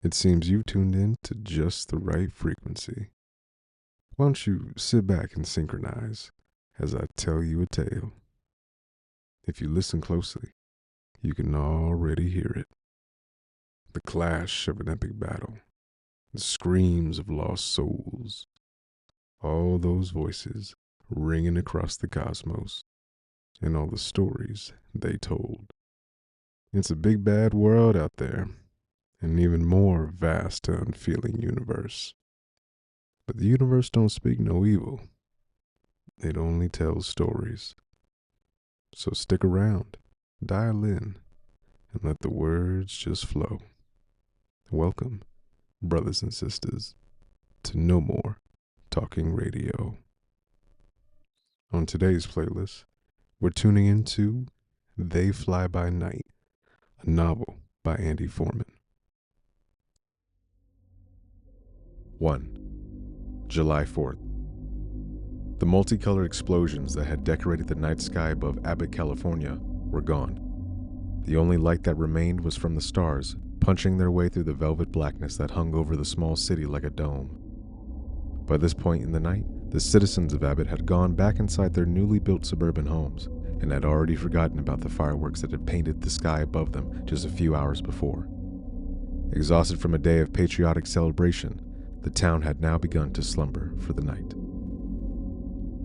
It seems you tuned in to just the right frequency. Why don't you sit back and synchronize as I tell you a tale? If you listen closely, you can already hear it. The clash of an epic battle, the screams of lost souls, all those voices ringing across the cosmos, and all the stories they told. It's a big bad world out there, an even more vast and unfeeling universe. But the universe don't speak no evil. It only tells stories. So stick around, dial in, and let the words just flow. Welcome, brothers and sisters, to No More Talking Radio. On today's playlist, we're tuning into They Fly By Night, a novel by Andy Foreman. 1. July 4th. The multicolored explosions that had decorated the night sky above Abbott, California, were gone. The only light that remained was from the stars, punching their way through the velvet blackness that hung over the small city like a dome. By this point in the night, the citizens of Abbott had gone back inside their newly built suburban homes and had already forgotten about the fireworks that had painted the sky above them just a few hours before. Exhausted from a day of patriotic celebration, the town had now begun to slumber for the night.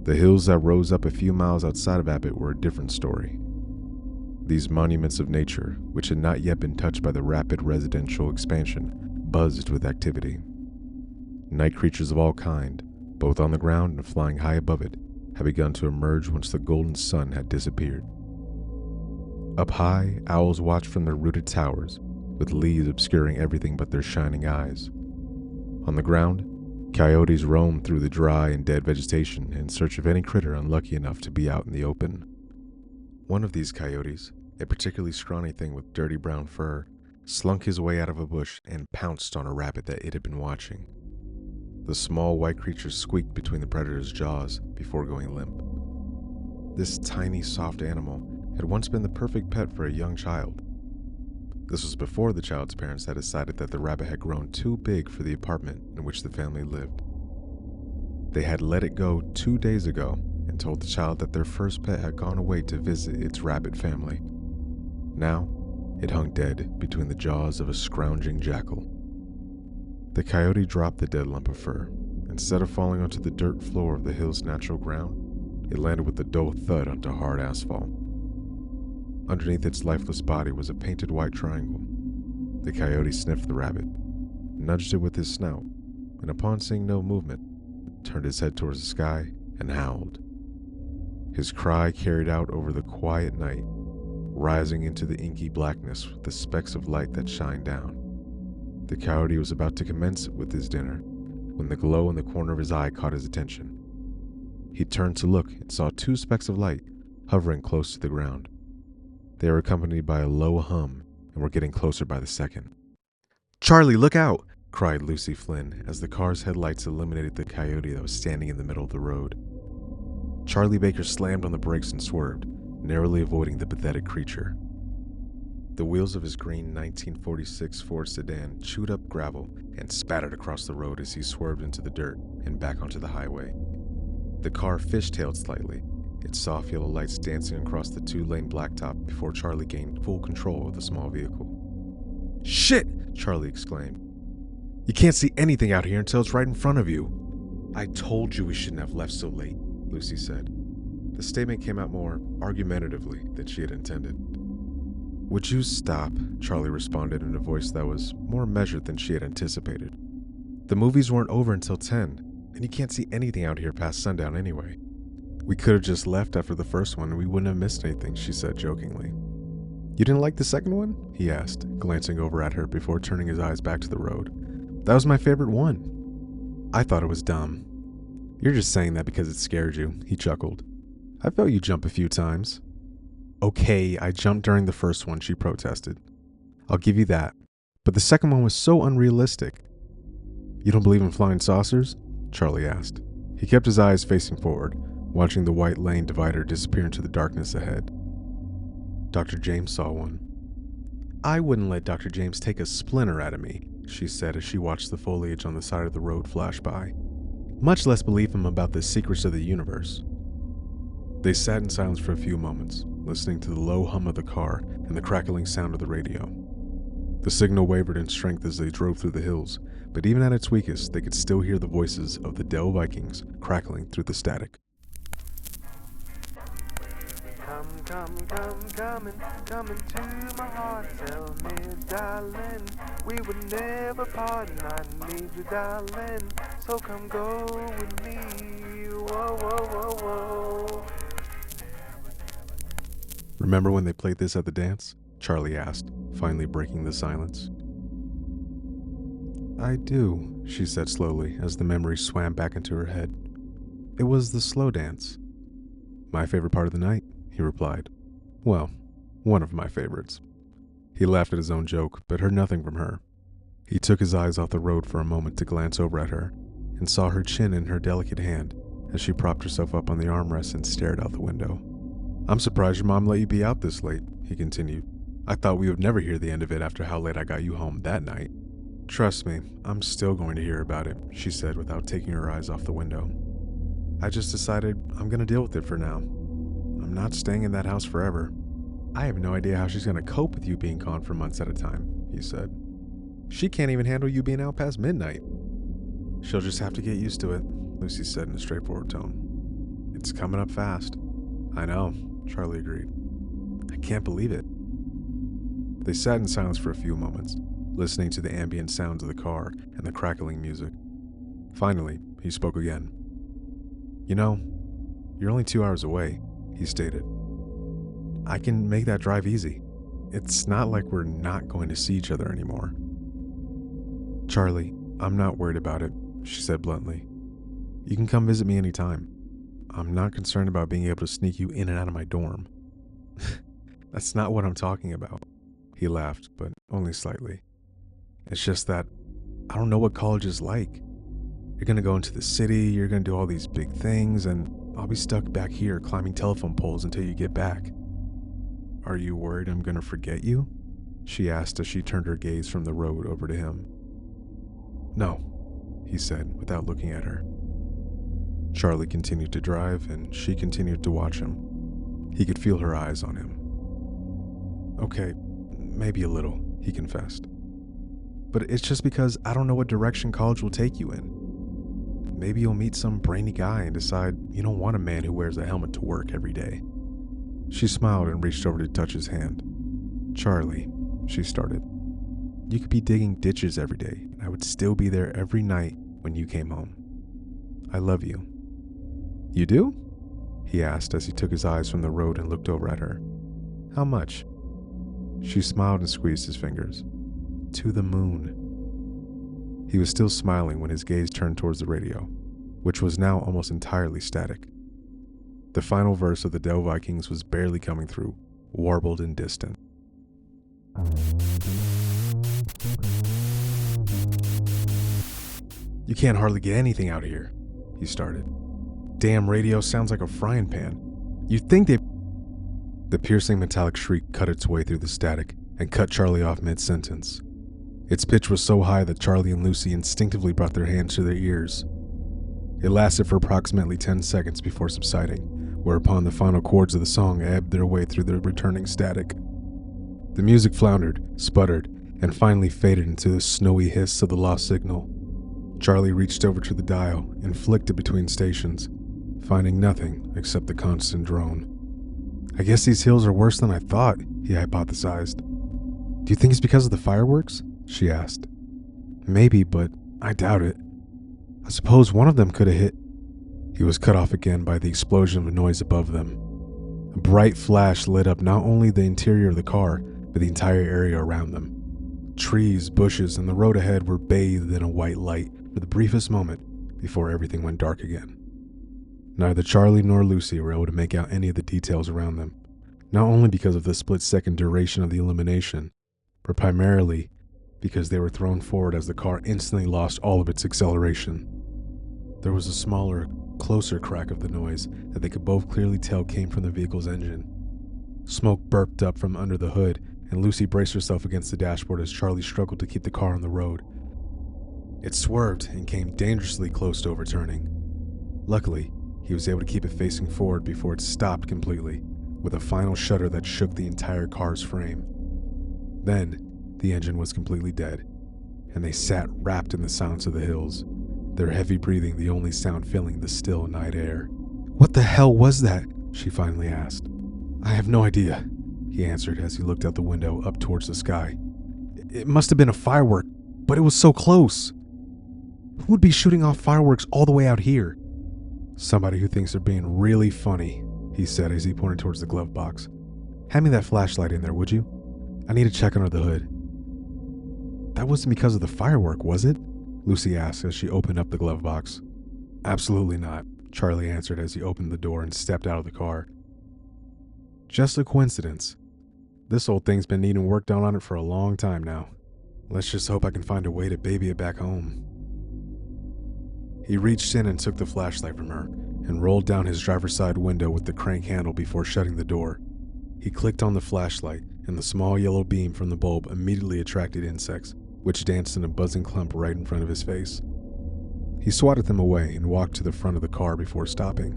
The hills that rose up a few miles outside of Abbott were a different story. These monuments of nature, which had not yet been touched by the rapid residential expansion, buzzed with activity. Night creatures of all kind, both on the ground and flying high above it, had begun to emerge once the golden sun had disappeared. Up high, owls watched from their rooted towers, with leaves obscuring everything but their shining eyes. On the ground, coyotes roamed through the dry and dead vegetation in search of any critter unlucky enough to be out in the open. One of these coyotes, a particularly scrawny thing with dirty brown fur, slunk his way out of a bush and pounced on a rabbit that it had been watching. The small white creature squeaked between the predator's jaws before going limp. This tiny, soft animal had once been the perfect pet for a young child. This was before the child's parents had decided that the rabbit had grown too big for the apartment in which the family lived. They had let it go 2 days ago and told the child that their first pet had gone away to visit its rabbit family. Now, it hung dead between the jaws of a scrounging jackal. The coyote dropped the dead lump of fur. Instead of falling onto the dirt floor of the hill's natural ground, it landed with a dull thud onto hard asphalt. Underneath its lifeless body was a painted white triangle. The coyote sniffed the rabbit, nudged it with his snout, and upon seeing no movement, turned his head towards the sky and howled. His cry carried out over the quiet night, rising into the inky blackness with the specks of light that shined down. The coyote was about to commence with his dinner when the glow in the corner of his eye caught his attention. He turned to look and saw 2 specks of light hovering close to the ground. They were accompanied by a low hum and were getting closer by the second. "Charlie, look out!" cried Lucy Flynn as the car's headlights illuminated the coyote that was standing in the middle of the road. Charlie Baker slammed on the brakes and swerved, narrowly avoiding the pathetic creature. The wheels of his green 1946 Ford sedan chewed up gravel and spattered across the road as he swerved into the dirt and back onto the highway. The car fishtailed slightly, its soft yellow lights dancing across the 2-lane blacktop before Charlie gained full control of the small vehicle. "Shit!" Charlie exclaimed. "You can't see anything out here until it's right in front of you." "I told you we shouldn't have left so late," Lucy said. The statement came out more argumentatively than she had intended. "Would you stop?" Charlie responded in a voice that was more measured than she had anticipated. "The movies weren't over until 10, and you can't see anything out here past sundown anyway." "We could have just left after the first one and we wouldn't have missed anything," she said jokingly. "You didn't like the second one?" he asked, glancing over at her before turning his eyes back to the road. "That was my favorite one." "I thought it was dumb." "You're just saying that because it scared you," he chuckled. "I felt you jump a few times." "Okay, I jumped during the first one," she protested. "I'll give you that. But the second one was so unrealistic." "You don't believe in flying saucers?" Charlie asked. He kept his eyes facing forward, watching the white lane divider disappear into the darkness ahead. "Dr. James saw one." "I wouldn't let Dr. James take a splinter out of me," she said as she watched the foliage on the side of the road flash by. Much less believe him about the secrets of the universe. They sat in silence for a few moments, listening to the low hum of the car and the crackling sound of the radio. The signal wavered in strength as they drove through the hills, but even at its weakest, they could still hear the voices of the Dell Vikings crackling through the static. Coming to my heart, tell me, darling, we would never part, and I need you, darling, so come go with me, whoa, whoa, whoa, whoa. Remember when they played this at the dance? Charlie asked, finally breaking the silence. I do, she said slowly as the memory swam back into her head. It was the slow dance. My favorite part of the night, he replied. Well, one of my favorites. He laughed at his own joke, but heard nothing from her. He took his eyes off the road for a moment to glance over at her, and saw her chin in her delicate hand as she propped herself up on the armrest and stared out the window. I'm surprised your mom let you be out this late, he continued. I thought we would never hear the end of it after how late I got you home that night. Trust me, I'm still going to hear about it, she said without taking her eyes off the window. I just decided I'm going to deal with it for now. I'm not staying in that house forever. I have no idea how she's going to cope with you being gone for months at a time, he said. She can't even handle you being out past midnight. She'll just have to get used to it, Lucy said in a straightforward tone. It's coming up fast. I know, Charlie agreed. I can't believe it. They sat in silence for a few moments, listening to the ambient sounds of the car and the crackling music. Finally, he spoke again. You know, you're only 2 hours away, he stated. I can make that drive easy. It's not like we're not going to see each other anymore. Charlie, I'm not worried about it, she said bluntly. You can come visit me anytime. I'm not concerned about being able to sneak you in and out of my dorm. That's not what I'm talking about. He laughed, but only slightly. It's just that I don't know what college is like. You're going to go into the city, you're going to do all these big things, and I'll be stuck back here climbing telephone poles until you get back. Are you worried I'm going to forget you? She asked as she turned her gaze from the road over to him. No, he said without looking at her. Charlie continued to drive, and she continued to watch him. He could feel her eyes on him. Okay, maybe a little, he confessed. But it's just because I don't know what direction college will take you in. Maybe you'll meet some brainy guy and decide you don't want a man who wears a helmet to work every day. She smiled and reached over to touch his hand. Charlie, she started. You could be digging ditches every day, and I would still be there every night when you came home. I love you. You do? He asked as he took his eyes from the road and looked over at her. How much? She smiled and squeezed his fingers. To the moon. He was still smiling when his gaze turned towards the radio, which was now almost entirely static. The final verse of the Dell Vikings was barely coming through, warbled and distant. You can't hardly get anything out of here, he started. Damn radio sounds like a frying pan. You'd think they... The piercing metallic shriek cut its way through the static and cut Charlie off mid-sentence. Its pitch was so high that Charlie and Lucy instinctively brought their hands to their ears. It lasted for approximately 10 seconds before subsiding, whereupon the final chords of the song ebbed their way through the returning static. The music floundered, sputtered, and finally faded into the snowy hiss of the lost signal. Charlie reached over to the dial and flicked it between stations, finding nothing except the constant drone. I guess these hills are worse than I thought, he hypothesized. Do you think it's because of the fireworks? She asked. Maybe, but I doubt it. I suppose one of them could have hit. He was cut off again by the explosion of noise above them. A bright flash lit up not only the interior of the car, but the entire area around them. Trees, bushes, and the road ahead were bathed in a white light for the briefest moment before everything went dark again. Neither Charlie nor Lucy were able to make out any of the details around them, not only because of the split-second duration of the illumination, but primarily because they were thrown forward as the car instantly lost all of its acceleration. There was a smaller, closer crack of the noise that they could both clearly tell came from the vehicle's engine. Smoke burped up from under the hood, and Lucy braced herself against the dashboard as Charlie struggled to keep the car on the road, It swerved and came dangerously close to overturning. Luckily, he was able to keep it facing forward before it stopped completely, with a final shudder that shook the entire car's frame. Then, the engine was completely dead, and they sat wrapped in the silence of the hills, their heavy breathing the only sound filling the still night air. "What the hell was that?" she finally asked. "I have no idea," he answered as he looked out the window up towards the sky. "It must have been a firework, but it was so close. Who would be shooting off fireworks all the way out here?" "Somebody who thinks they're being really funny," he said as he pointed towards the glove box. "Hand me that flashlight in there, would you? I need to check under the hood." "That wasn't because of the firework, was it?" Lucy asked as she opened up the glove box. "Absolutely not," Charlie answered as he opened the door and stepped out of the car. "Just a coincidence. This old thing's been needing work done on it for a long time now. Let's just hope I can find a way to baby it back home." He reached in and took the flashlight from her and rolled down his driver's side window with the crank handle before shutting the door. He clicked on the flashlight, and the small yellow beam from the bulb immediately attracted insects, which danced in a buzzing clump right in front of his face. He swatted them away and walked to the front of the car before stopping.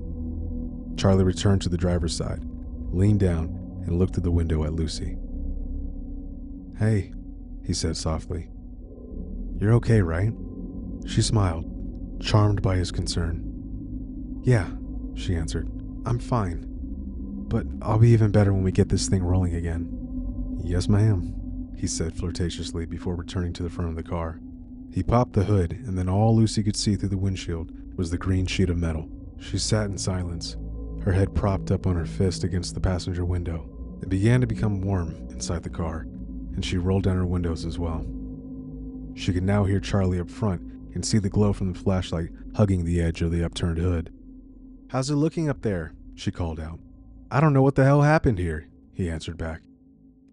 Charlie returned to the driver's side, leaned down, and looked through the window at Lucy. "Hey," he said softly. "You're okay, right?" She smiled, charmed by his concern. "Yeah," she answered. "I'm fine. But I'll be even better when we get this thing rolling again." "Yes, ma'am," he said flirtatiously before returning to the front of the car. He popped the hood, and then all Lucy could see through the windshield was the green sheet of metal. She sat in silence, her head propped up on her fist against the passenger window. It began to become warm inside the car, and she rolled down her windows as well. She could now hear Charlie up front and see the glow from the flashlight hugging the edge of the upturned hood. "How's it looking up there?" she called out. "I don't know what the hell happened here," he answered back.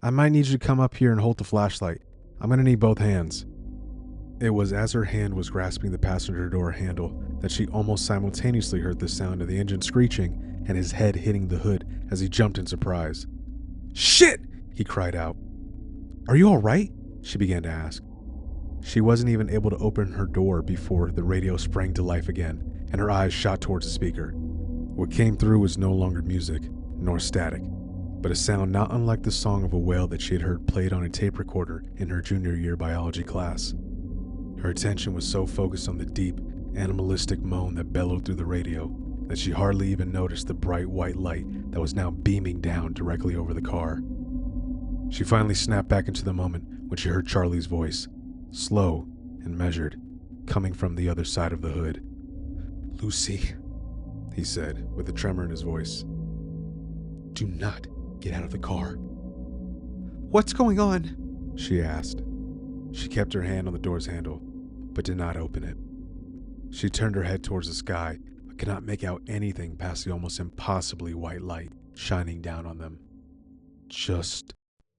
"I might need you to come up here and hold the flashlight. I'm going to need both hands." It was as her hand was grasping the passenger door handle that she almost simultaneously heard the sound of the engine screeching and his head hitting the hood as he jumped in surprise. "Shit!" he cried out. "Are you all right?" she began to ask. She wasn't even able to open her door before the radio sprang to life again, and her eyes shot towards the speaker. What came through was no longer music, nor static, but a sound not unlike the song of a whale that she had heard played on a tape recorder in her junior year biology class. Her attention was so focused on the deep, animalistic moan that bellowed through the radio that she hardly even noticed the bright white light that was now beaming down directly over the car. She finally snapped back into the moment when she heard Charlie's voice, slow and measured, coming from the other side of the hood. "Lucy," he said with a tremor in his voice. "Do not get out of the car." "What's going on?" she asked. She kept her hand on the door's handle, but did not open it. She turned her head towards the sky, but could not make out anything past the almost impossibly white light shining down on them. "Just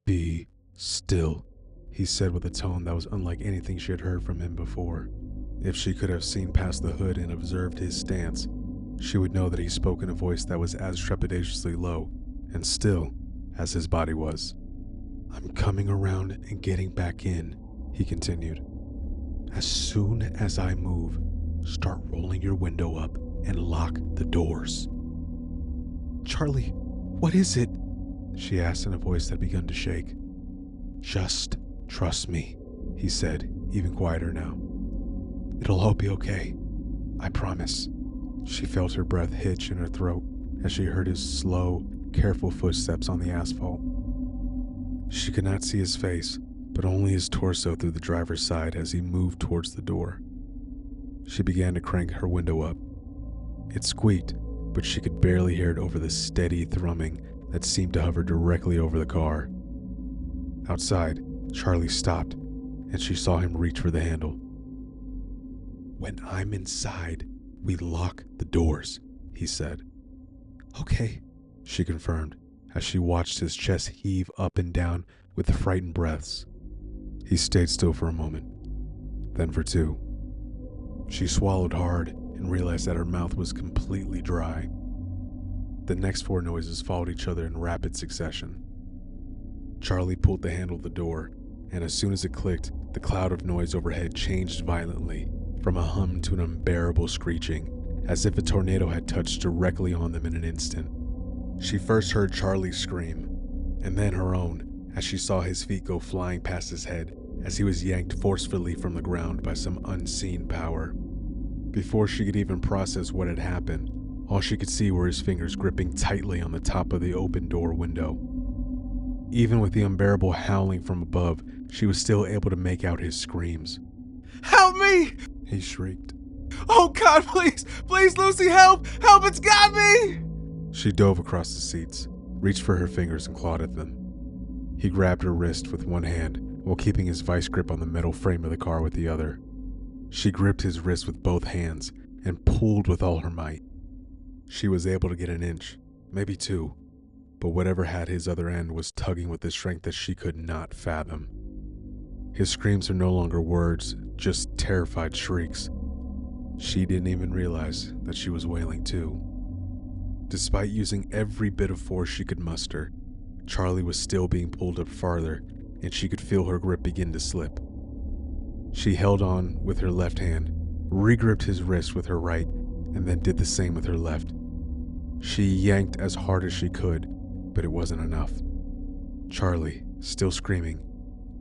be still," he said with a tone that was unlike anything she had heard from him before. If she could have seen past the hood and observed his stance, she would know that he spoke in a voice that was as trepidatiously low and still as his body was. "I'm coming around and getting back in," he continued. "As soon as I move, start rolling your window up and lock the doors." "Charlie, what is it?" she asked in a voice that had begun to shake. "Just trust me," he said, even quieter now. "It'll all be okay. I promise." She felt her breath hitch in her throat as she heard his slow, careful footsteps on the asphalt. She could not see his face, but only his torso through the driver's side as he moved towards the door. She began to crank her window up. It squeaked, but she could barely hear it over the steady thrumming that seemed to hover directly over the car. Outside, Charlie stopped, and she saw him reach for the handle. "When I'm inside, we lock the doors," he said. "Okay," she confirmed, as she watched his chest heave up and down with frightened breaths. He stayed still for a moment, then for two. She swallowed hard and realized that her mouth was completely dry. The next four noises followed each other in rapid succession. Charlie pulled the handle of the door, and as soon as it clicked, The cloud of noise overhead changed violently, from a hum to an unbearable screeching, as if a tornado had touched directly on them in an instant. She first heard Charlie scream, and then her own, as she saw his feet go flying past his head as he was yanked forcefully from the ground by some unseen power. Before she could even process what had happened, all she could see were his fingers gripping tightly on the top of the open door window. Even with the unbearable howling from above, she was still able to make out his screams. Help me! He shrieked. Oh God, please! Please, Lucy, help! Help, it's got me! She dove across the seats, reached for her fingers and clawed at them. He grabbed her wrist with one hand while keeping his vice grip on the metal frame of the car with the other. She gripped his wrist with both hands and pulled with all her might. She was able to get an inch, maybe two, but whatever had his other end was tugging with a strength that she could not fathom. His screams are no longer words, just terrified shrieks. She didn't even realize that she was wailing too. Despite using every bit of force she could muster, Charlie was still being pulled up farther, and she could feel her grip begin to slip. She held on with her left hand, re-gripped his wrist with her right, and then did the same with her left. She yanked as hard as she could, but it wasn't enough. Charlie, still screaming,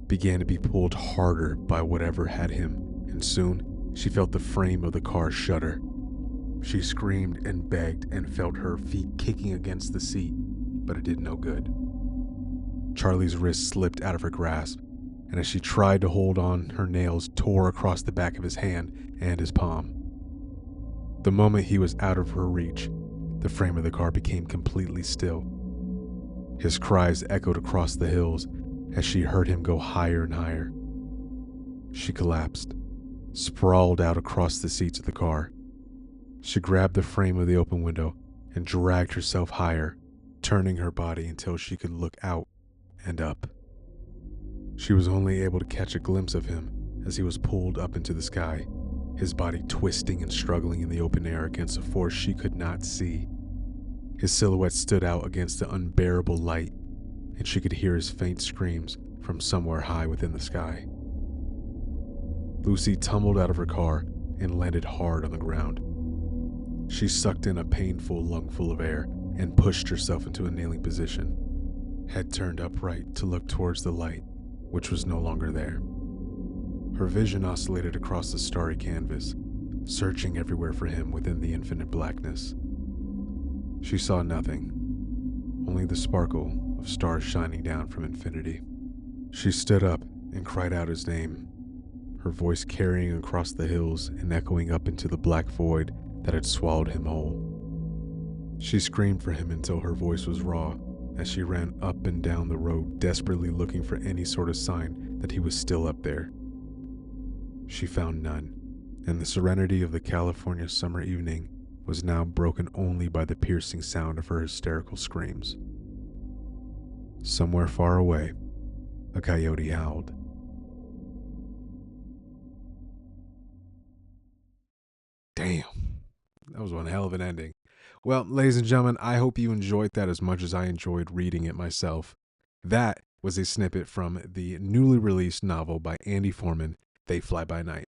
began to be pulled harder by whatever had him, and soon she felt the frame of the car shudder. She screamed and begged and felt her feet kicking against the seat, but it did no good. Charlie's wrist slipped out of her grasp, and as she tried to hold on, her nails tore across the back of his hand and his palm. The moment he was out of her reach, the frame of the car became completely still. His cries echoed across the hills as she heard him go higher and higher. She collapsed, sprawled out across the seats of the car. She grabbed the frame of the open window and dragged herself higher, turning her body until she could look out and up. She was only able to catch a glimpse of him as he was pulled up into the sky, his body twisting and struggling in the open air against a force she could not see. His silhouette stood out against the unbearable light, and she could hear his faint screams from somewhere high within the sky. Lucy tumbled out of her car and landed hard on the ground. She sucked in a painful lungful of air and pushed herself into a kneeling position, head turned upright to look towards the light, which was no longer there. Her vision oscillated across the starry canvas, searching everywhere for him within the infinite blackness. She saw nothing, only the sparkle of stars shining down from infinity. She stood up and cried out his name, her voice carrying across the hills and echoing up into the black void that had swallowed him whole. She screamed for him until her voice was raw as she ran up and down the road, desperately looking for any sort of sign that he was still up there. She found none, and the serenity of the California summer evening was now broken only by the piercing sound of her hysterical screams. Somewhere far away, a coyote howled. Damn, that was one hell of an ending. Well, ladies and gentlemen, I hope you enjoyed that as much as I enjoyed reading it myself. That was a snippet from the newly released novel by Andy Foreman, They Fly By Night.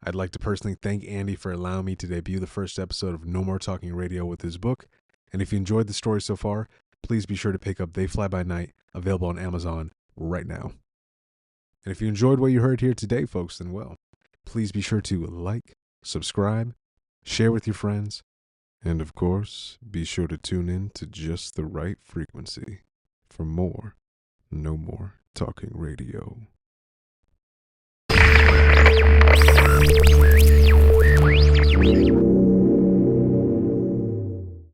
I'd like to personally thank Andy for allowing me to debut the first episode of No More Talking Radio with his book. And if you enjoyed the story so far, please be sure to pick up They Fly By Night, available on Amazon right now. And if you enjoyed what you heard here today, folks, then well, please be sure to like, subscribe, share with your friends, and of course, be sure to tune in to just the right frequency for more No More Talking Radio.